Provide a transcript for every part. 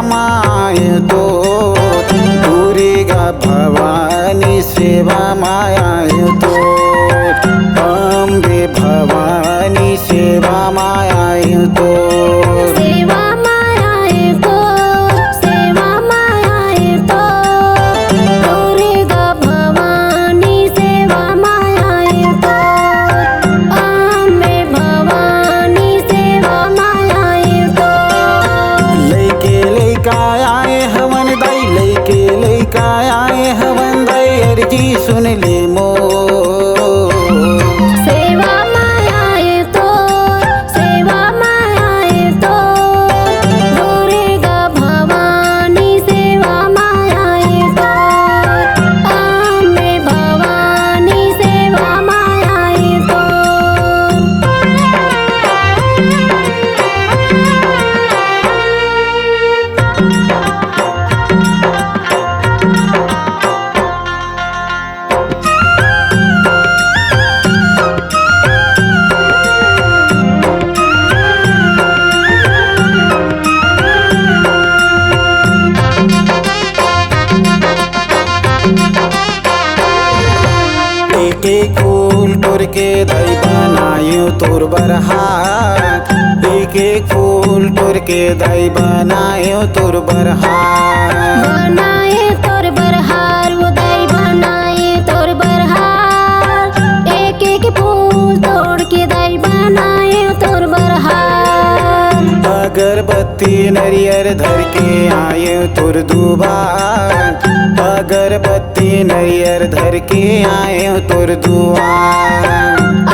माय तो दुर्गा भवानी सेवा माय तो अम्बे भवानी सेवा माय तो सेवा माय तो सेवा माय तो दुर्गा भवानी सेवा माय तो अम्बे भवानी सेवा माय तो लैके लैका आए हवन दाई लैके लैका आए हवन दाई अर्जी सुन ले मो सेवा माय तो सेवा माय तो दुर्गा भवानी सेवा माय तो अम्बे भवानी सेवा माय तो एक एक फूल तोड़ के दई बनायो तोर बरहार एक एक फूल तोड़ के दई बनायो तोर बरहार बनाए तोर बरहार उदय बनाए तोर बरहार एक एक फूल तोड़ के दई बनाए तोर बरहार अगरबत्ती नरियर धर के आए तोर दुबार अगरबत्ती नरियर धर के आए तोर दुआर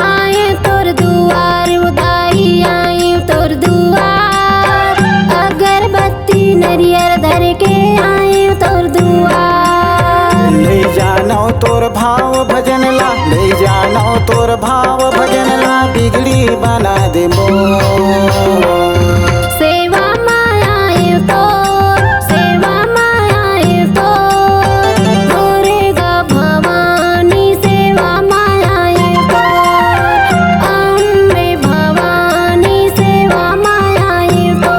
आए तोर दुआर उदाई आए तोर दुआर अगरबत्ती नरियर धर के आए तोर दुआर ले जानो तोर भाव भजन ला ले जानो तोर भाव भजन ला बिगड़ी बना दे मो सेवा माय तो सेवा माय तो दुर्गा भवानी सेवा माय तो अम्बे भवानी सेवा माय तो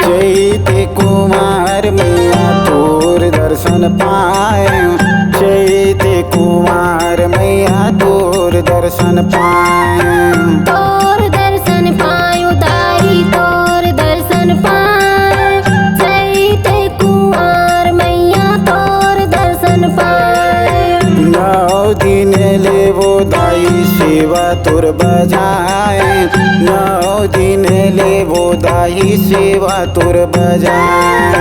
चैते कुमार मैया तोर दर्शन पाए चैते कुमार मैया तोर दर्शन पाए तोर दर्शन पाय उदाई तोर दर्शन पाय चैते कुंवर मैया तोर दर्शन पाय 9 दिन लेवो दाई सेवा तोर बजाए 9 दिन लेवो दाई सेवा तोर बजाए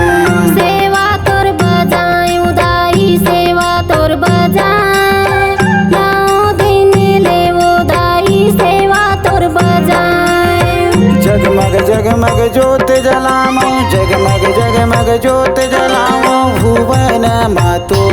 सेवा तोर बजाए उदाई सेवा तोर बजाए 9 दिन ले उदाई सेवा तोर बजाए जगमग जगमग ज्योत जलामो जगमग जगमग ज्योत जलामो भुवन मातो